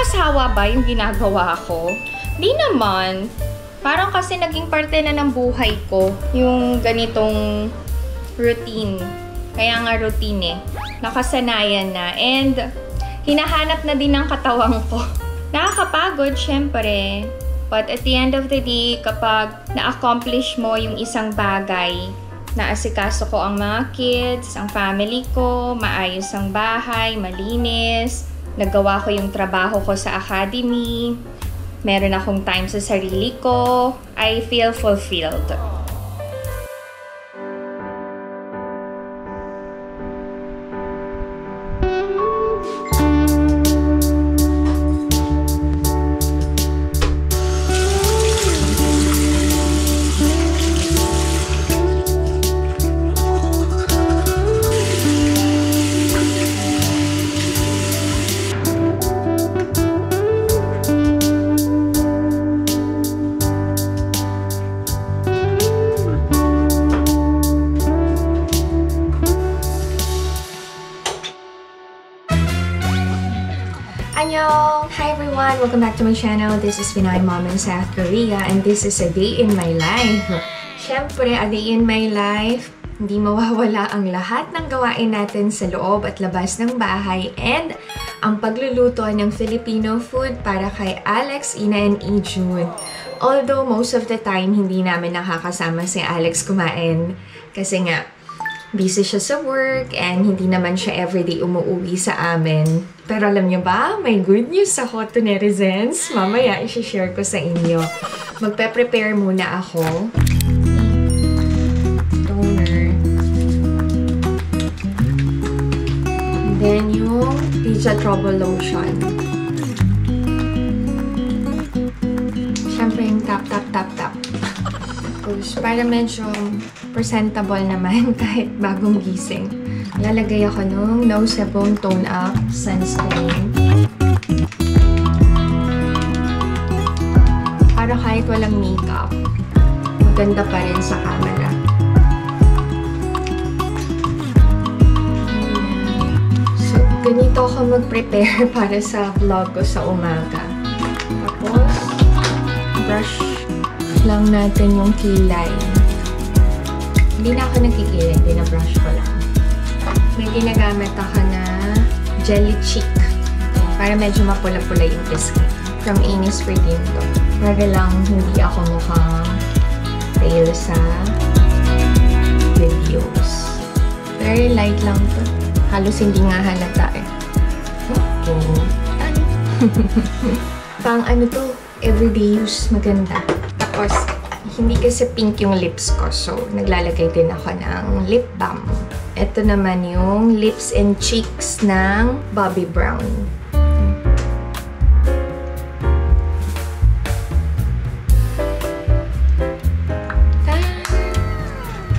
Nakakasawa ba yung ginagawa ko? Di naman. Parang kasi naging parte na ng buhay ko yung ganitong routine. Kaya nga routine eh. Nakasanayan na. And hinahanap na din ng katawan ko. Nakakapagod, syempre. But at the end of the day, kapag na-accomplish mo yung isang bagay, naasikaso ko ang mga kids, ang family ko, maayos ang bahay, malinis, nagawa ko yung trabaho ko sa academy, meron akong time sa sarili ko, I feel fulfilled. Annyeong! Hi everyone! Welcome back to my channel. This is Pinay Mom in South Korea and this is a day in my life. Siyempre, a day in my life, hindi mawawala ang lahat ng gawain natin sa loob at labas ng bahay and ang pagluluto ng Filipino food para kay Alex, Ina, and Ijun. Although most of the time, hindi namin nakakasama si Alex kumain kasi nga, busy siya sa work and hindi naman siya everyday umuwi sa amin. Pero alam niyo ba, may good news ako to netizens. Mamaya, i-share ko sa inyo. Magpe-prepare muna ako. Toner. And then yung Pizza Trouble Lotion. Siyempre yung tap. Tapos, para medyo presentable naman kahit bagong gising. Lalagay ako nung No Sebum Tone Up Sunscreen. Para kahit walang makeup, maganda pa rin sa camera. So, ganito ako mag-prepare para sa vlog ko sa umaga. Tapos, brush lang natin yung kilay. Hindi na ako nagkikilay, binabrush ko lang. May ginagamit ako na jelly cheek para medyo mapula-pula yung pisngi. From Innisfree to. Para lang hindi ako mukhang fail sa videos. Very light lang to. Halos hindi nga halata eh. Okay. Pang ano to, everyday use, maganda. Tapos, hindi kasi pink yung lips ko. So, naglalagay din ako ng lip balm. Ito naman yung lips and cheeks ng Bobbi Brown.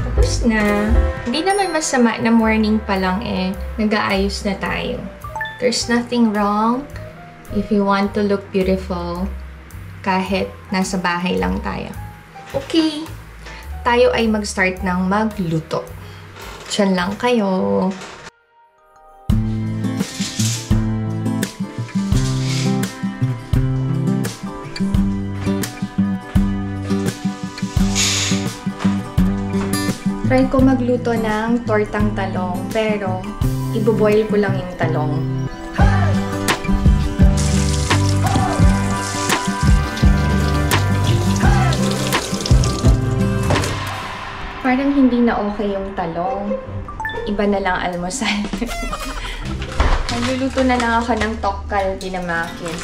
Tapos na. Hindi naman masama na morning pa lang eh. Nag-aayos na tayo. There's nothing wrong if you want to look beautiful kahit nasa bahay lang tayo. Okay, tayo ay mag-start ng magluto. Diyan lang kayo. Try ko magluto ng tortang talong, pero iboboil ko lang yung talong. Parang hindi na okay yung talong. Iba na lang almusal. Nagluluto na lang ako ng tokal dinamakis.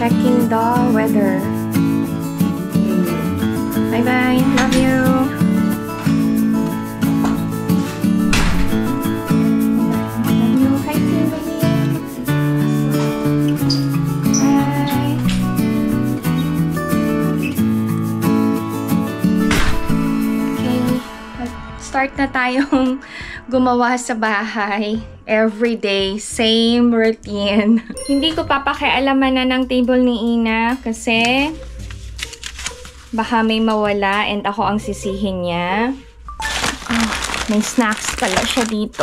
checking the weather. Bye-bye. Love you. Love you. Hi, Kimberly. Bye. Okay. Start na tayong gumawa sa bahay. Everyday, same routine. Hindi ko papakialaman na ng table ni Ina kasi baka may mawala and ako ang sisihin niya. May snacks pala siya dito.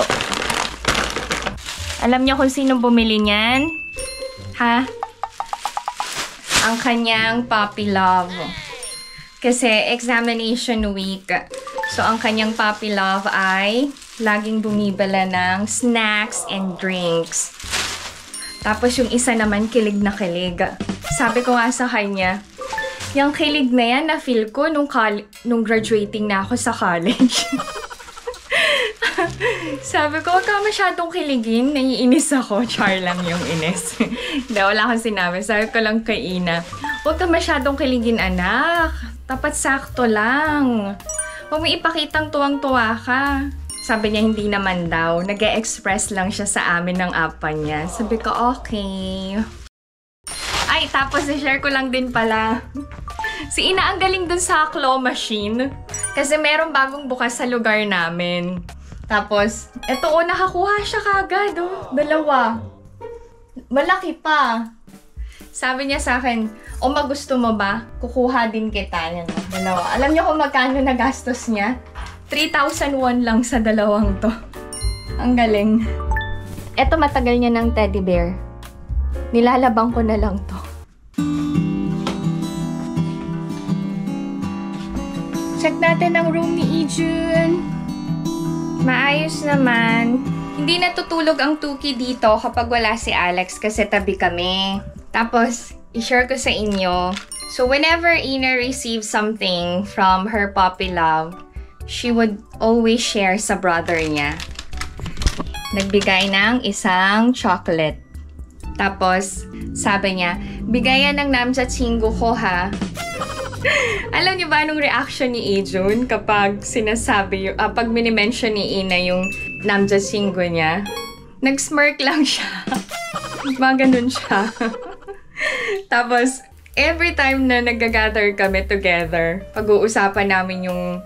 Alam niyo kung sino bumili niyan? Ha? Ang kanyang puppy love. Kasi examination week. So, ang kanyang puppy love ay laging bumibala ng snacks and drinks. Tapos yung isa naman, kilig na kilig. Sabi ko nga sa kanya, yung kilig na yan, na-feel ko nung graduating na ako sa college. Sabi ko, wag ka masyadong kiligin. Naiinis ako. Char lang yung inis. Hindi, wala akong sinabi. Sabi ko lang kay Ina, wag ka masyadong kiligin, anak. Dapat sakto lang. Huwag mo ipakitang tuwang-tuwa ka. Sabi niya, hindi naman daw. Nag-e-express lang siya sa amin ng apa niya. Sabi ko, okay. Ay, tapos i-share ko lang din pala. Si Ina ang galing dun sa claw machine. Kasi merong bagong bukas sa lugar namin. Tapos, eto nakakuha siya kagad. Dalawa. Malaki pa. Sabi niya sa akin, magusto mo ba? Kukuha din kita. Yan, dalawa. Alam niyo kung magkano nagastos niya? 3,001 lang sa dalawang to. Ang galing. Eto matagal niya ng teddy bear. Nilalabang ko na lang to. Check natin ang room ni Ijun. Maayos naman. Hindi natutulog ang Tuki dito kapag wala si Alex kasi tabi kami. Tapos, i-share ko sa inyo. So, whenever Ina receives something from her puppy love, she would always share sa brother niya. Nagbigay ng isang chocolate. Tapos, sabi niya, bigayan ng namjat singgo ko ha. Alam niyo ba anong reaction ni Ijun kapag sinasabi, pag minimension ni Ina yung namjat singgo niya? Nag-smirk lang siya. Maganon siya. Tapos, every time na nag-gather kami together, pag-uusapan namin yung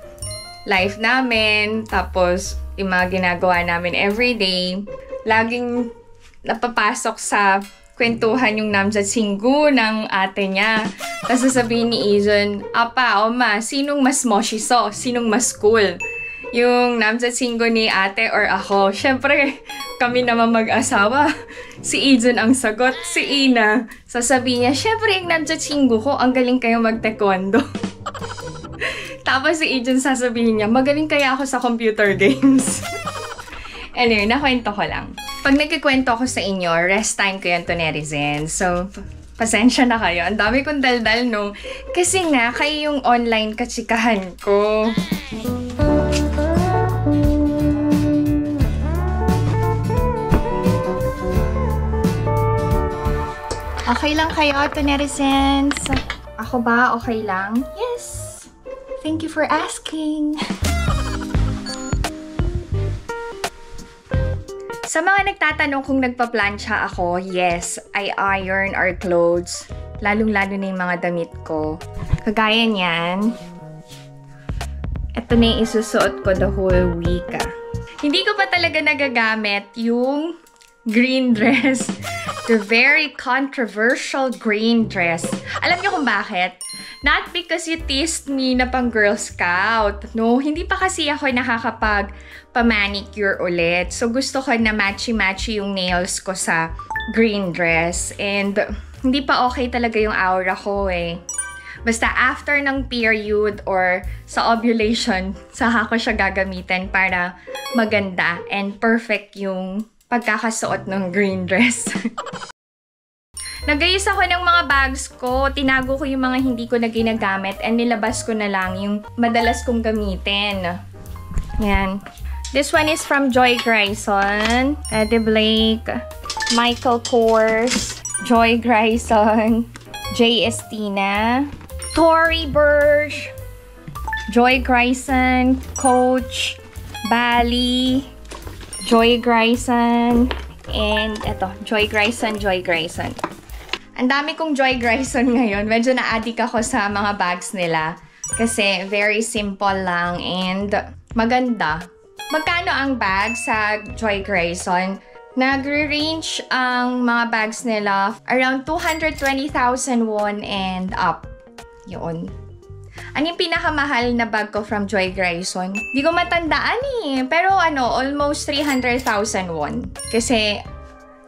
life namin, tapos yung mga ginagawa namin everyday, laging napapasok sa kwentuhan yung namjat singgu ng ate niya. Tapos sasabihin ni Ijun, Apa, Oma, sinong mas moshiso? Sinong mas cool? Yung namjat singgu ni ate or ako? Syempre, kami naman mag-asawa. Si Ijun ang sagot, si Ina. Sasabihin niya, syempre yung namjat singgu ko, ang galing kayo mag-taekwondo. Tapos si Ijun sasabihin niya, magaling kaya ako sa computer games. Anyway, nakwento ko lang. Pag nagkikwento ako sa inyo, rest time ko yan to netizens. So, pasensya na kayo. Ang dami kong daldal, no? Kasi nga, kayo yung online katsikahan ko. Okay lang kayo to netizens? Ako ba? Okay lang? Yes! Thank you for asking. Sa mga nagtatanong kung nagpa-plancha ako, yes, I iron our clothes. Lalong-lalo na yung mga damit ko. Kagaya niyan. Ito na yung isusuot ko the whole week. Hindi ko pa talaga nagagamit yung green dress. The very controversial green dress. Alam niyo kung bakit? Not because you teased me na pang Girl Scout. No, hindi pa kasi ako nakakapag pa-manicure ulit. So, gusto ko na matchy-matchy yung nails ko sa green dress. And, hindi pa okay talaga yung aura ko eh. Basta after ng period or sa ovulation, saka ko siya gagamitin para maganda and perfect yung pagkakasuot ng green dress. Nagayos ako ng mga bags ko. Tinago ko yung mga hindi ko na ginagamit and nilabas ko na lang yung madalas kong gamitin. Yan. This one is from Joy Grayson, Eddie Blake, Michael Kors, Joy Grayson. J. Estina, Tory Burch, Joy Grayson, Coach, Bali, Joy Grayson, and eto, Joy Grayson. Ang dami kong Joy Grayson ngayon. Medyo na-addict ako sa mga bags nila. Kasi very simple lang and maganda. Magkano ang bag sa Joy Grayson? Nagre-range ang mga bags nila around 220,000 won and up. Yun. Ano yung pinakamahal na bag ko from Joy Grayson? Di ko matandaan eh. Pero almost 300,000 won. Kasi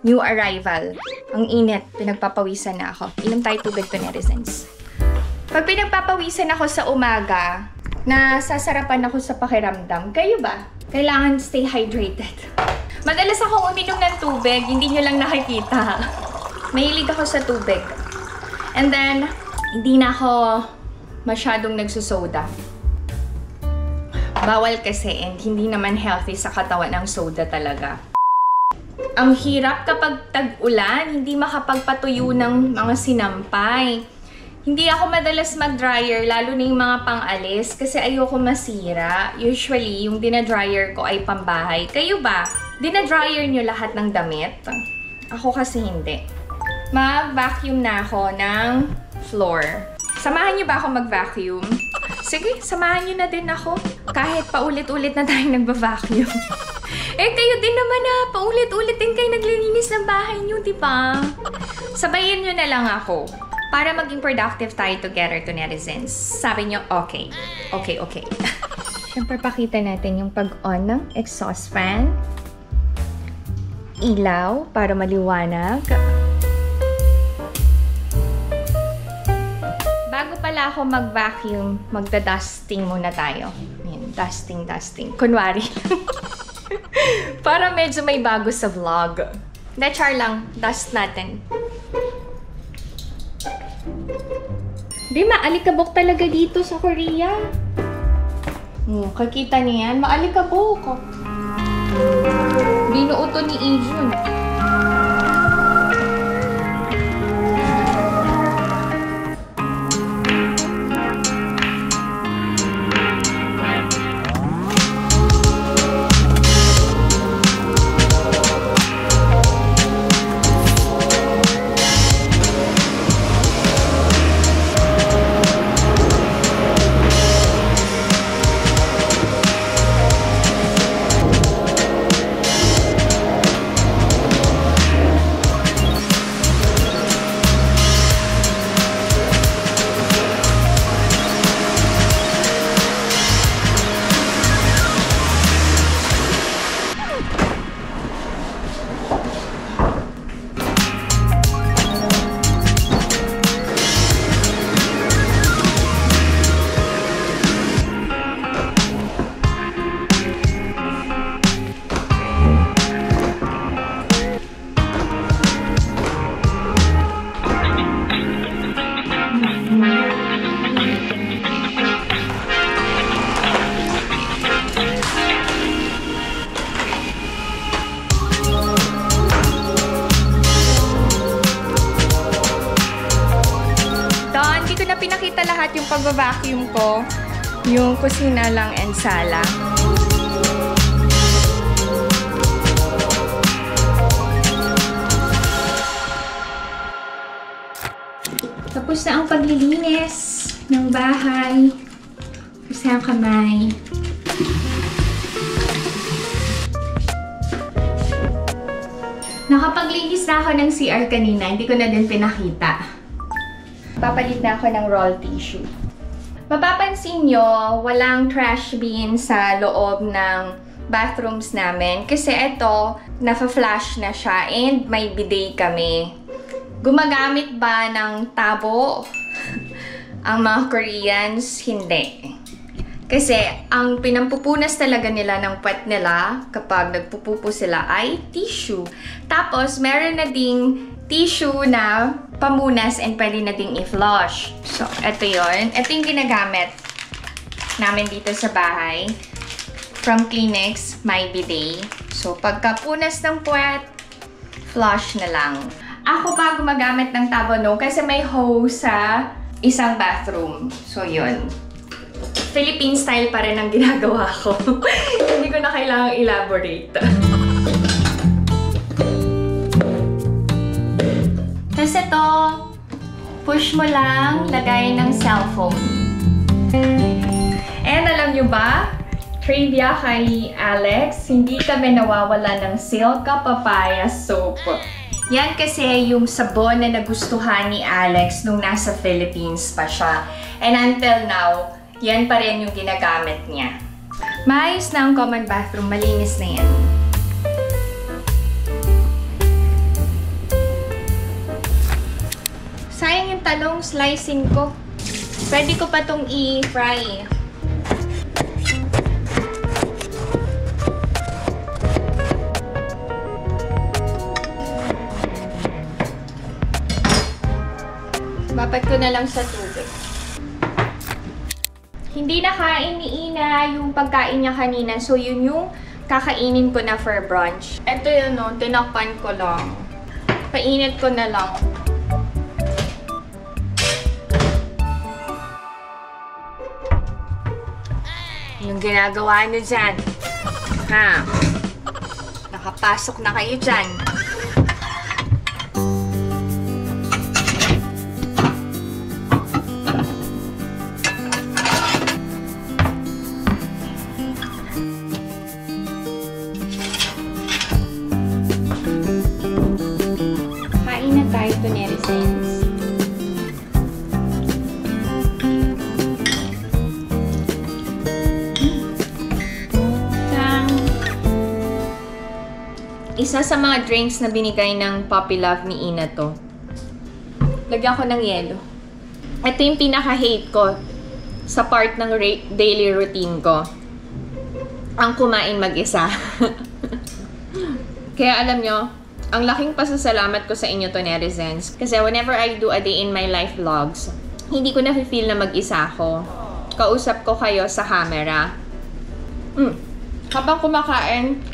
new arrival. Ang init. Pinagpapawisan na ako. Inom tayo tubig to, netizens. Pag pinagpapawisan ako sa umaga, nasasarapan ako sa pakiramdam. Kayo ba? Kailangan stay hydrated. Madalas akong uminom ng tubig, hindi nyo lang nakikita. Mahilig ako sa tubig. And then, hindi na ako masyadong nagsusoda. Bawal kasi and hindi naman healthy sa katawan ng soda talaga. Ang hirap kapag tag-ulan, hindi makapagpatuyo ng mga sinampay. Hindi ako madalas mag-dryer, lalo na yung mga pang-alis, kasi ayoko masira. Usually, yung dinadryer ko ay pambahay. Kayo ba? Dinadryer nyo lahat ng damit? Ako kasi hindi. Mag-vacuum na ako ng floor. Samahan nyo ba ako mag-vacuum? Sige, samahan nyo na din ako. Kahit paulit-ulit na tayo nagba-vacuum. Kayo din naman paulit-ulit din kayo naglilinis ng bahay nyo, di ba? Sabayin nyo na lang ako. Para maging productive tayo together to netizens. Sabi nyo, okay. Okay. Siyempre, pakita natin yung pag-on ng exhaust fan. Ilaw para maliwanag. Bago pala ako mag-vacuum, magda-dusting muna tayo. Ayan, dusting. Kunwari. Para medyo may bago sa vlog. Char lang, dust natin. Di, maalikabok talaga dito sa Korea. Kakita niyan, maalikabok. Binuuto ni Ijun. Pinakita lahat yung pag-vacuum ko, yung kusina lang and sala. Tapos na ang paglilinis ng bahay. Tapos na ang kamay. Nakapaglinis na ako ng CR kanina, hindi ko na din pinakita. Papalit na ako ng roll tissue. Mapapansin nyo, walang trash bin sa loob ng bathrooms namin. Kasi ito, nafa-flash na siya and may bidet kami. Gumagamit ba ng tabo ang mga Koreans? Hindi. Kasi ang pinampupunas talaga nila ng puwet nila kapag nagpupupo sila ay tissue. Tapos, meron na ding tissue na pamunas and pwede na ding i-flush. So, ito yun. Ito yung ginagamit namin dito sa bahay. From Kleenex, my bidet. So, pagkapunas ng puwet, flush na lang. Ako pa gumagamit ng Tabano kasi may hose sa isang bathroom. So, yun. Philippine style pa rin ang ginagawa ko. Hindi ko na kailangang elaborate. Tapos ito, push mo lang, lagay ng cellphone. And alam nyo ba? Trivia kay Alex, hindi kami nawawala ng Silka Papaya Soap. Yan kasi yung sabon na nagustuhan ni Alex nung nasa Philippines pa siya. And until now, yan pa rin yung ginagamit niya. Maayos na ang common bathroom, malinis na yan. Sayang yung talong slicing ko. Pwede ko pa tong i-fry. Bapat ko na lang sa tubig. Hindi nakain ni Ina yung pagkain niya kanina. So, yun yung kakainin ko na for brunch. Ito yun, no? Tinakpan ko lang. Painit ko na lang. Yung ginagawa niyo dyan. Ha? Nakapasok na kayo dyan. Isa sa mga drinks na binigay ng Puppy Love ni Ina to. Lagyan ko ng yelo. Ito yung pinaka-hate ko sa part ng daily routine ko. Ang kumain mag-isa. Kaya alam nyo, ang laking pasasalamat ko sa inyo to, netizens. Kasi whenever I do a day in my life vlogs, hindi ko na-feel na mag-isa ako. Kausap ko kayo sa camera. Habang kumakain,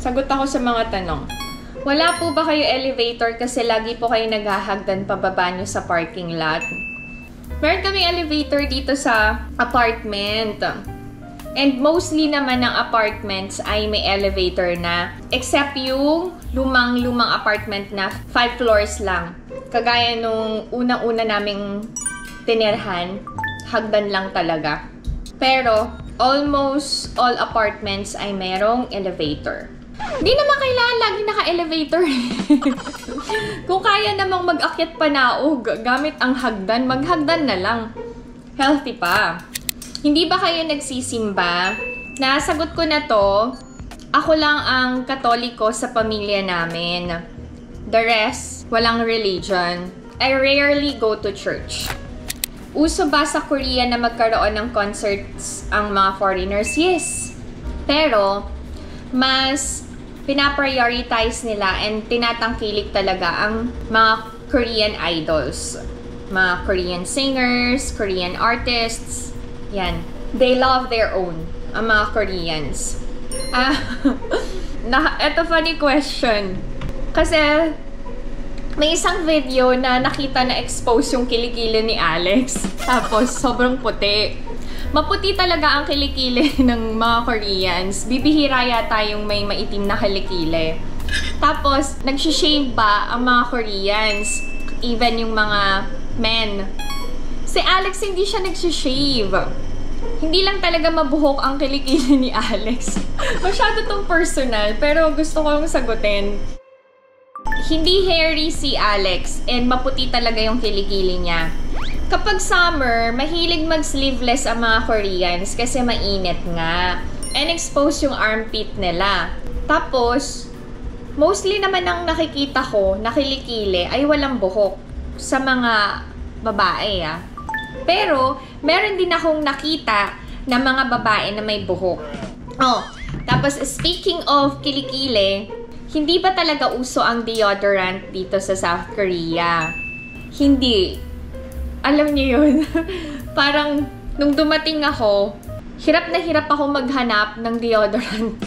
sagot ako sa mga tanong. Wala po ba kayo elevator kasi lagi po kayo naghahagdan pababa nyo sa parking lot? Meron kaming elevator dito sa apartment. And mostly naman ng apartments ay may elevator na. Except yung lumang apartment na 5 floors lang. Kagaya nung unang-una naming tinirhan, hagdan lang talaga. Pero almost all apartments ay merong elevator. Hindi naman kailangan lagi naka-elevator. Kung kaya namang mag-akyat panaog gamit ang hagdan, maghagdan na lang. Healthy pa. Hindi ba kayo nagsisimba? Nasagot ko na to. Ako lang ang Katoliko sa pamilya namin. The rest, walang religion. I rarely go to church. Uso ba sa Korea na magkaroon ng concerts ang mga foreigners? Yes. Pero, mas pinaprioritize nila and tinatangkilik talaga ang mga Korean idols. Mga Korean singers, Korean artists. Yan. They love their own, ang mga Koreans. Ito funny question. Kasi, may isang video na nakita na expose yung kilikili ni Alex. Tapos, sobrang puti. Maputi talaga ang kilikili ng mga Koreans. Bibihira yata yung may maitim na kilikili. Tapos, nagsishave ba ang mga Koreans? Even yung mga men. Si Alex hindi siya nagsishave. Hindi lang talaga mabuhok ang kilikili ni Alex. Masyado tong personal, pero gusto kong sagutin. Hindi hairy si Alex and maputi talaga yung kilikili niya. Kapag summer, mahilig mag-sleeveless ang mga Koreans kasi mainit nga. And expose yung armpit nila. Tapos, mostly naman ang nakikita ko na kilikili ay walang buhok sa mga babae. Pero, meron din akong nakita na mga babae na may buhok. Tapos speaking of kilikili, hindi ba talaga uso ang deodorant dito sa South Korea? Hindi. Alam niyo yun? Parang, nung dumating ako, hirap na hirap ako maghanap ng deodorant.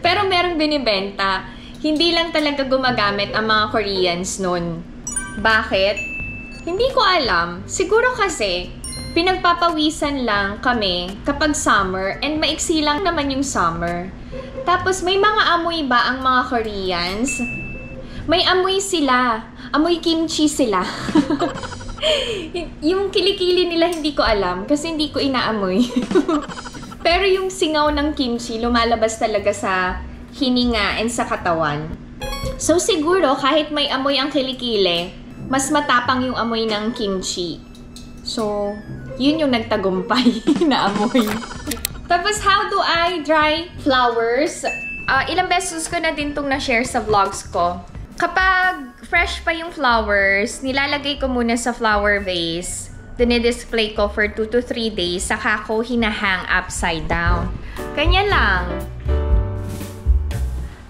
Pero merong binibenta. hindi lang talaga gumagamit ang mga Koreans nun. Bakit? Hindi ko alam. Siguro kasi, pinagpapawisan lang kami kapag summer and maiksi lang naman yung summer. Tapos may mga amoy ba ang mga Koreans? May amoy sila. Amoy kimchi sila. Yung kilikili nila hindi ko alam kasi hindi ko inaamoy. Pero yung singaw ng kimchi lumalabas talaga sa hininga and sa katawan. So siguro kahit may amoy ang kilikili, mas matapang yung amoy ng kimchi. So, yun yung nagtagumpay na amoy. Tapos, how do I dry flowers? Ilang beses ko na din itong na-share sa vlogs ko. Kapag fresh pa yung flowers, nilalagay ko muna sa flower vase. Dinidisplay ko for 2 to 3 days. Saka ko hinahang upside down. Ganyan lang.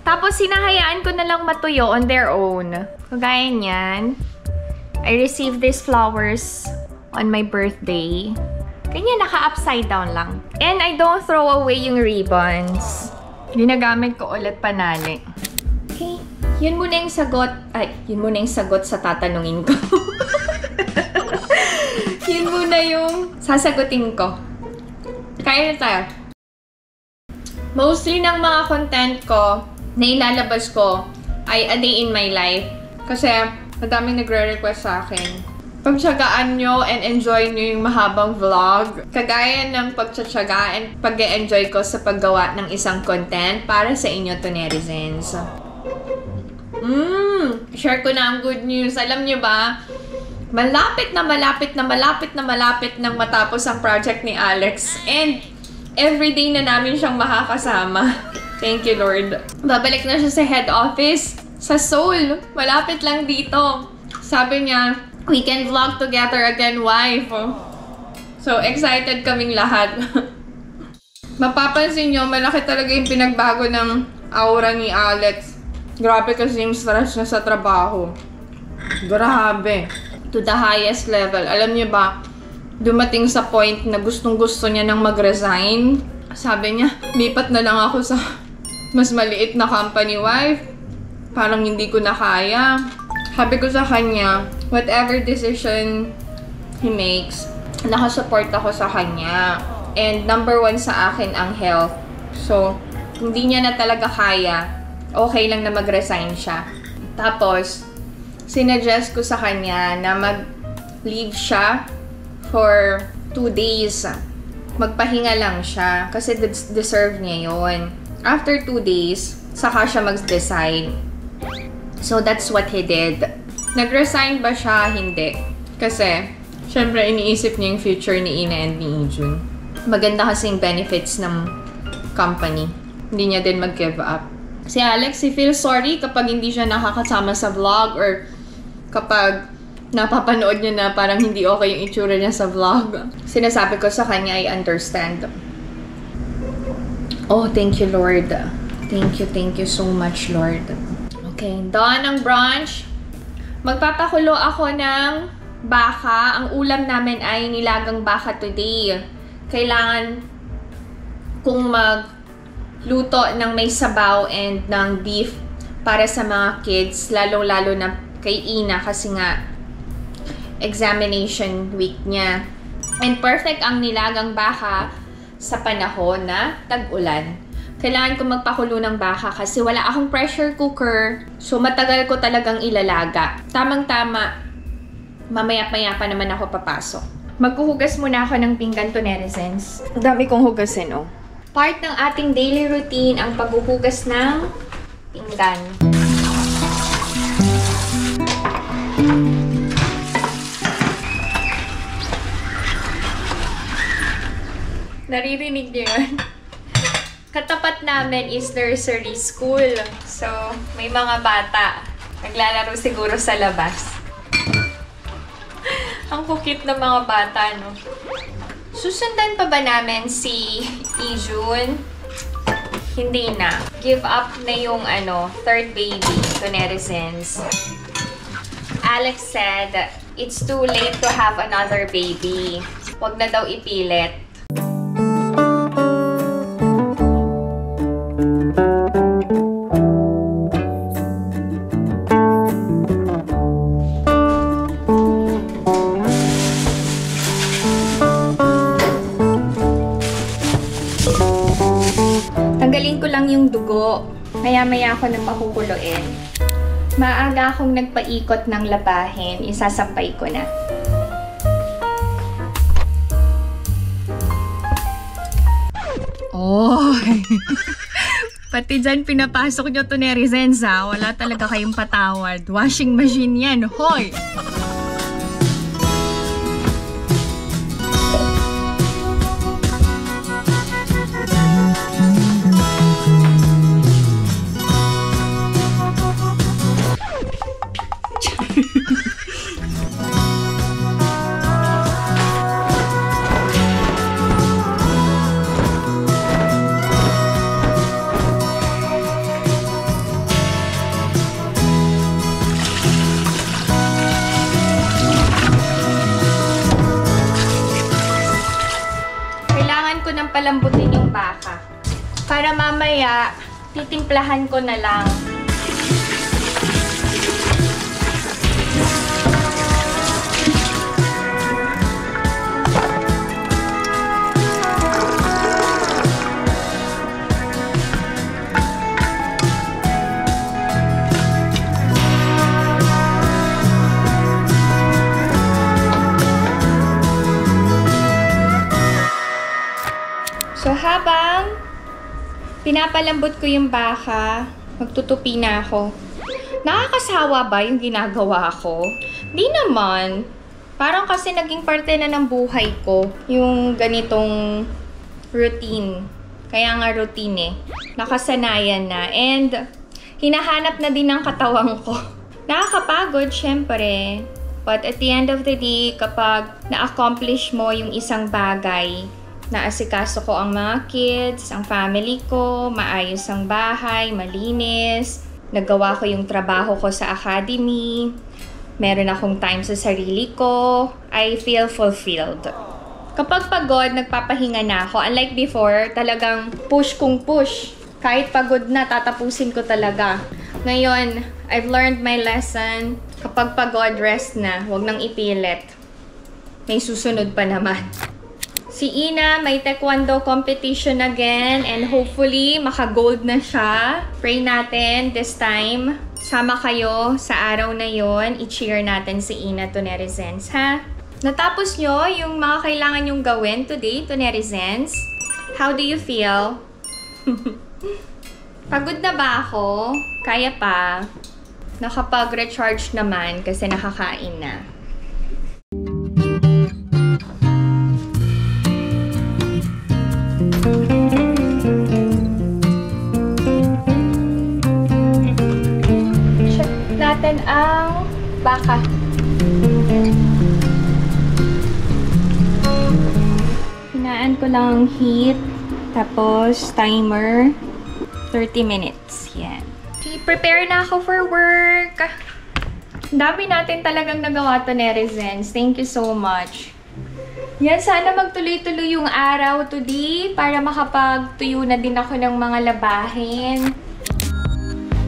Tapos, hinahayaan ko na lang matuyo on their own. Kagaya niyan. I received these flowers on my birthday. Ganyan, naka-upside down lang. And I don't throw away yung ribbons. Ginagamit ko ulit panali. Okay. Yun muna yung sagot. Ay, yun muna yung sagot sa tatanungin ko. Yun muna yung sasagutin ko. Kaya na tayo. Mostly ng mga content ko na ilalabas ko ay a day in my life. Kasi madaming nagre-request sa akin. Pagtsagaan nyo and enjoy nyo yung mahabang vlog. Kagaya ng pagtsatsaga and pag-enjoy ko sa paggawa ng isang content para sa inyo to netizens. Share ko na ang good news. Alam nyo ba, malapit na nang matapos ang project ni Alex. And everyday na namin siyang makakasama. Thank you, Lord. Babalik na siya sa head office sa Seoul. Malapit lang dito. Sabi niya, we can vlog together again, wife. So, excited kaming lahat. Mapapansin nyo, malaki talaga yung pinagbago ng aura ni Alex. Grabe kasi yung stress niya sa trabaho. Grabe. To the highest level. Alam niyo ba, dumating sa point na gustong-gusto niya nang mag-resign. Sabi niya, lipat na lang ako sa mas maliit na company, wife. Parang hindi ko na kaya. Sabi ko sa kanya, whatever decision he makes, nakasupport ako sa kanya. And number 1 sa akin ang health. So, hindi niya na talaga kaya, okay lang na mag-resign siya. Tapos, sinuggest ko sa kanya na mag-leave siya for 2 days. Magpahinga lang siya kasi deserve niya yun. After 2 days, saka siya mag-decide. So, that's what he did. Nag-resign ba siya? Hindi. Kasi, syempre, iniisip niya yung future ni Ina and ni Ijun. Maganda kasi yung benefits ng company. Hindi niya din mag-give up. Si Alex, he feels sorry kapag hindi siya nakakasama sa vlog or kapag napapanood niya na parang hindi okay yung itsura niya sa vlog. Sinasabi ko sa kanya, I understand. Oh, thank you, Lord. Thank you so much, Lord. Okay, dawn ng brunch. Magpapakulo ako ng baka. Ang ulam namin ay nilagang baka today. Kailangan kung magluto ng may sabaw and ng beef para sa mga kids. Lalo-lalo na kay Ina kasi nga examination week niya. And perfect ang nilagang baka sa panahon na tag-ulan. Kailangan ko magpakulo ng baka kasi wala akong pressure cooker. So, matagal ko talagang ilalaga. Tamang-tama, mamaya-maya pa naman ako papasok. Maghuhugas muna ako ng pinggan to netizens. Ang dami kong hugasin, oh. Part ng ating daily routine ang paghuhugas ng pinggan. Naririnig niyo yun? Katapat namin is nursery school. So, may mga bata. Naglalaro siguro sa labas. Ang kukit ng mga bata, no? Susundan pa ba namin si Ijun? Hindi na. Give up na yung third baby to netizens. Alex said, it's too late to have another baby. Huwag na daw ipilit. Maya-maya ako nang makukuluin. Maaga akong nagpaikot ng labahin, isasampay ko na. Oh! Pati dyan pinapasok nyo to, Nerizens, ha? Wala talaga kayong patawad. Washing machine yan, hoy! Palambutin yung baka. Para mamaya, titimplahan ko na lang. So, habang pinapalambot ko yung baka, magtutupi na ako. Nakakasawa ba yung ginagawa ko? Di naman. Parang kasi naging parte na ng buhay ko yung ganitong routine. Kaya nga routine eh. Nakasanayan na. And hinahanap na din ng katawan ko. Nakakapagod, syempre. But at the end of the day, kapag na-accomplish mo yung isang bagay, naasikaso ko ang mga kids, ang family ko, maayos ang bahay, malinis, nagawa ko yung trabaho ko sa academy, meron akong time sa sarili ko, I feel fulfilled. Kapag pagod, nagpapahinga na ako. Unlike before, talagang push kung push. Kahit pagod na, tatapusin ko talaga. Ngayon, I've learned my lesson. Kapag pagod, rest na. Huwag nang ipilit. May susunod pa naman. Si Ina, may taekwondo competition again and hopefully maka-gold na siya. Pray natin this time. Sama kayo sa araw na yon. I-cheer natin si Ina to Nerizens, ha? Natapos nyo yung mga kailangan nyong gawin today to Nerizens? How do you feel? Pagod na ba ako? Kaya pa. Nakapag-recharge naman kasi nakakain na. Natin ang baka. Hinaan ko lang ang heat, tapos timer, 30 minutes. Yan. Okay, prepare na ako for work. Dami natin talagang nagawa to, Nerizens. Thank you so much. Yan, sana magtuloy-tuloy yung araw today para makapagtuyo na din ako ng mga labahin.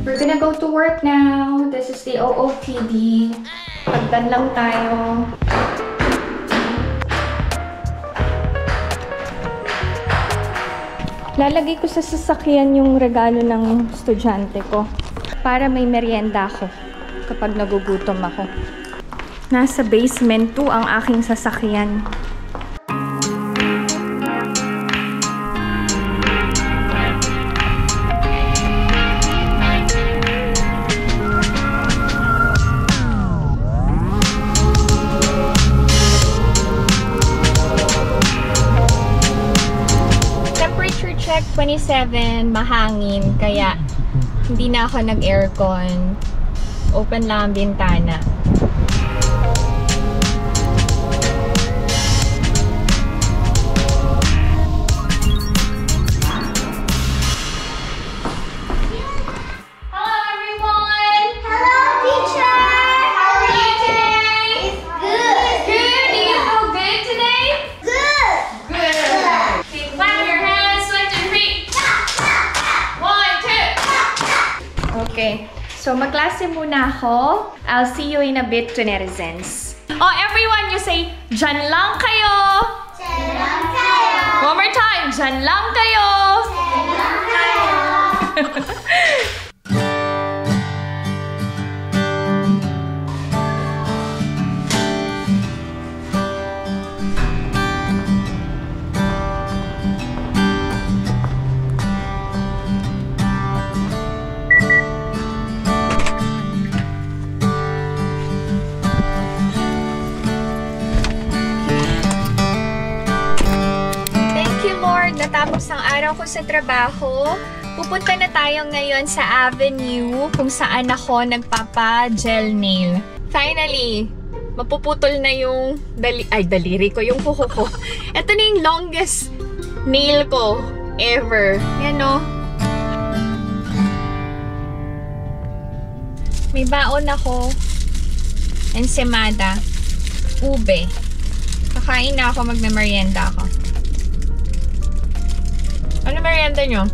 We're gonna go to work now. This is the OOTD. Pagdan lang tayo. Lalagay ko sa sasakyan yung regalo ng estudyante ko para may merienda ako kapag nagugutom ako. Nasa basement 2 ang aking sasakyan. Check 27, mahangin, kaya hindi na ako nag-aircon. Open lang ang bintana. Hello everyone! Hello, teacher! How are you today? It's good. Good? Do you feel good today? Good. Good. Okay, clap your hands, switch your feet. 1, 2. Okay, so magklase muna ako. I'll see you in a bit to Nerizens. Oh, everyone, you say, dyan lang kayo. Dyan lang kayo. One more time, dyan lang kayo. Dyan lang kayo. Natapos ang araw ko sa trabaho, pupunta na tayo ngayon sa Avenue kung saan ako nagpapa-gel nail. Finally, mapuputol na yung daliri ko, yung kuko ko. Ito na yung longest nail ko ever. Yan o. May baon ako. Ensaymada. Ube. Kakain na ako, magme-merienda ako. Ano merienda nyo?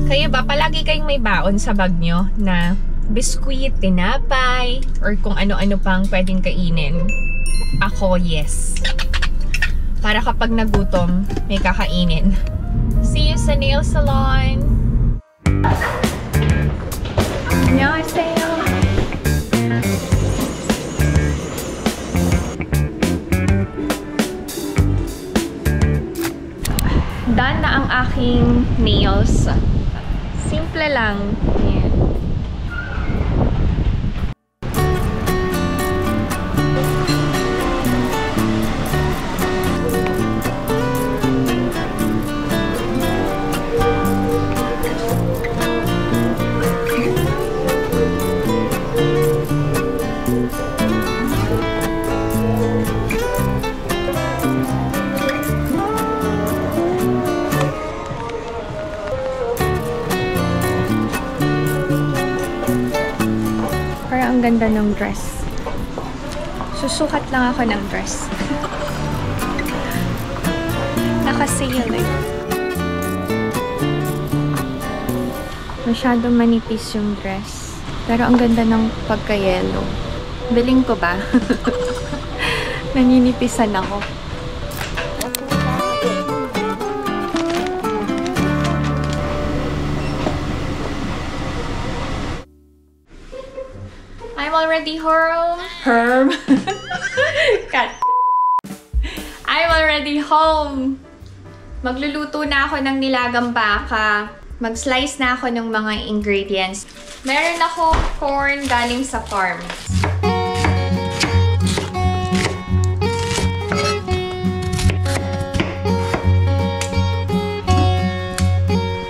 Kayo ba, palagi kayong may baon sa bag nyo na biskuit, tinapay, or kung ano-ano pang pwedeng kainin? Ako, yes. Para kapag nagutom, may kakainin. See you sa nail salon! 안녕하세요. Done na ang aking nails. Simple lang. Ayan. Ang ganda ng dress. Susukat lang ako ng dress. Naka-sale eh. Masyadong manipis yung dress. Pero ang ganda ng pagka-yellow. Biling ko ba? Naninipisan ako. I'm already home. Cut. I'm already home. Magluluto na ako ng nilagang baka. Mag-slice na ako ng mga ingredients. Meron ako corn galing sa farm.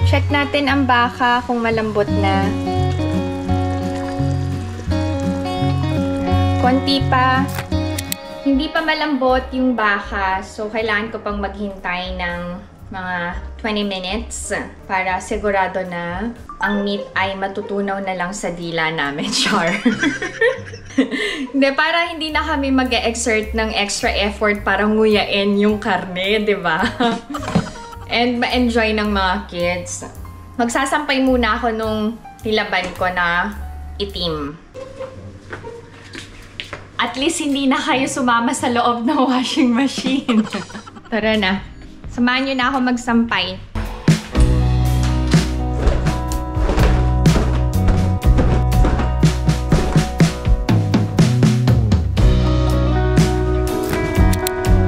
Check natin ang baka kung malambot na. Konti pa. Hindi pa malambot yung baka, so kailangan ko pang maghintay ng mga 20 minutes para sigurado na ang meat ay matutunaw na lang sa dila namin, char. Hindi, para hindi na kami mag-exert ng extra effort para nguyain yung karne, di ba? And ma-enjoy ng mga kids. Magsasampay muna ako nung nilaban ko na itim. At least hindi na kayo sumama sa loob ng washing machine. Tara na. Samahan nyo na ako magsampay.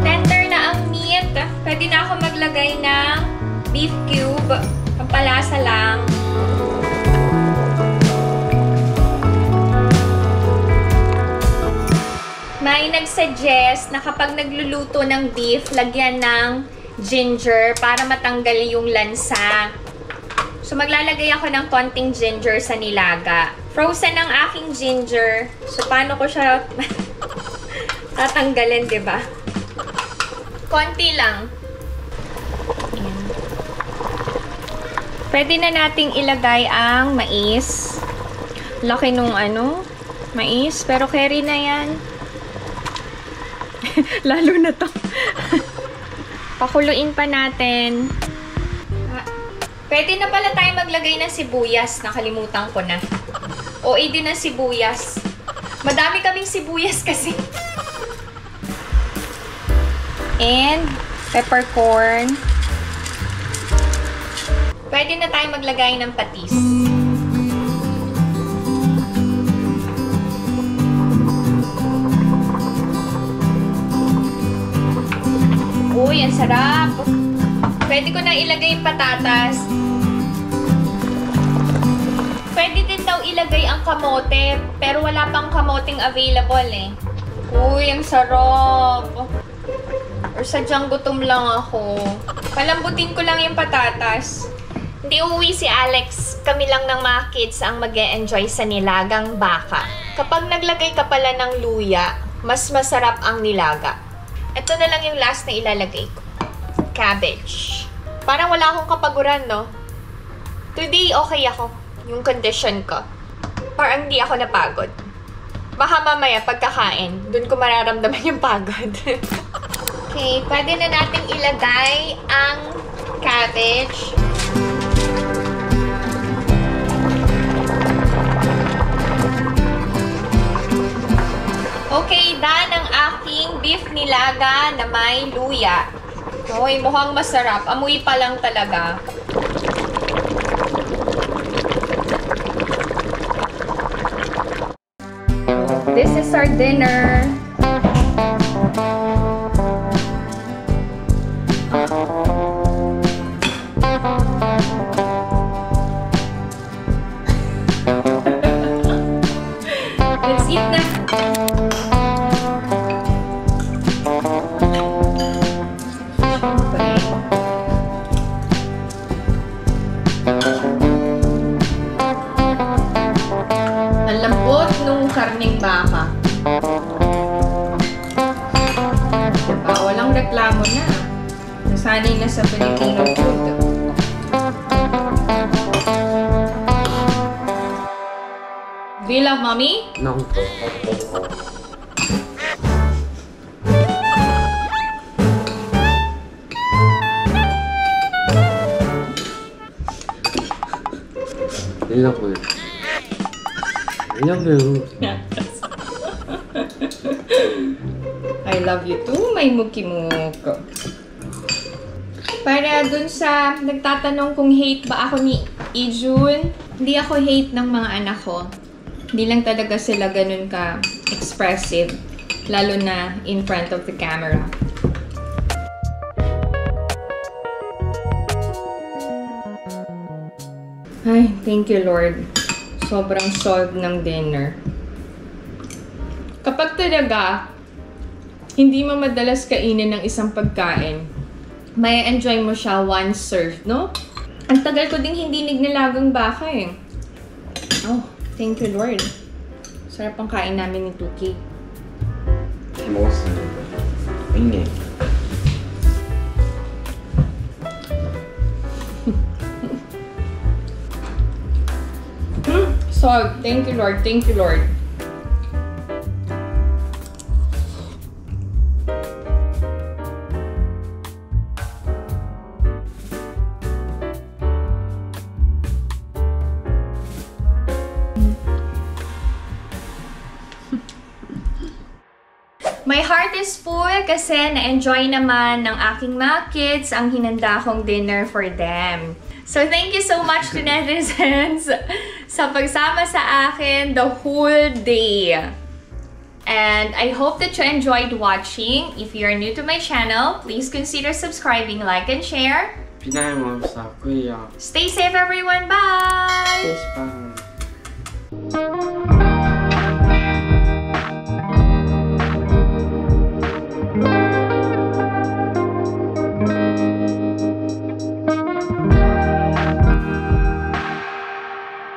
Tender na ang meat. Pwede na ako maglagay ng beef cube. Pampalasa lang. May nag-suggest na kapag nagluluto ng beef, lagyan ng ginger para matanggal yung lansa. So, maglalagay ako ng konting ginger sa nilaga. Frozen ang aking ginger. So, paano ko siya tatanggalin, diba? Konti lang. Ayan. Pwede na nating ilagay ang mais. Laki nung mais. Pero carry na yan. Lalo na to. Pakuluin pa natin. Pwede na pala tayo maglagay ng sibuyas. Nakalimutan ko na. OA din ng sibuyas. Madami kaming sibuyas kasi. And peppercorn. Pwede na tayo maglagay ng patis. Uy, ang sarap! Pwede ko na ilagay yung patatas. Pwede din daw ilagay ang kamote, pero wala pang kamoteng available eh. Uy, ang sarap! Or sadyang gutom lang ako. Palambutin ko lang yung patatas. Hindi uuwi si Alex. Kami lang ng mga kids ang mag-e-enjoy sa nilagang baka. Kapag naglagay ka pala ng luya, mas masarap ang nilaga. Ito na lang yung last na ilalagay ko. Cabbage. Parang wala akong kapaguran, no? Today, okay ako. Yung condition ko. Parang hindi ako napagod. Baka mamaya, pagkakain, dun ko mararamdaman yung pagod. Okay, pwede na natin ilagay ang cabbage. Okay, done ang aking beef nilaga na may luya. Uy, mukhang masarap. Amoy pa lang talaga. This is our dinner. Let's eat na. Ang lambot nung karning baka. Diba? Walang reklamo na. Nasanay na sa Filipino food. Do you love mommy? No. I love you. I love you. I love you too, may mukimuk. Para dun sa nagtatanong kung hate ba ako ni Ijun, hindi ako hate ng mga anak ko. Hindi lang talaga sila ganun ka-expressive, lalo na in front of the camera. Ay, thank you Lord. Sobrang solved ng dinner. Kapag talaga, hindi mo madalas kainin ng isang pagkain, may enjoy mo siya once served, no? Ang tagal ko ding hindi nilagang baka eh. Oh, thank you Lord. Sarap ang kain namin ni Tuki. 잘 먹었어요. 맛있네. Solved. Thank you Lord. Thank you Lord. My heart is full kasi na-enjoy naman ng aking mga kids ang hinanda kong dinner for them. So thank you so much to netizens sa pagsama sa akin the whole day. And I hope that you enjoyed watching. If you're new to my channel, please consider subscribing, like, and share. 비나의 맘 South Korea. Stay safe everyone. Bye! Bye.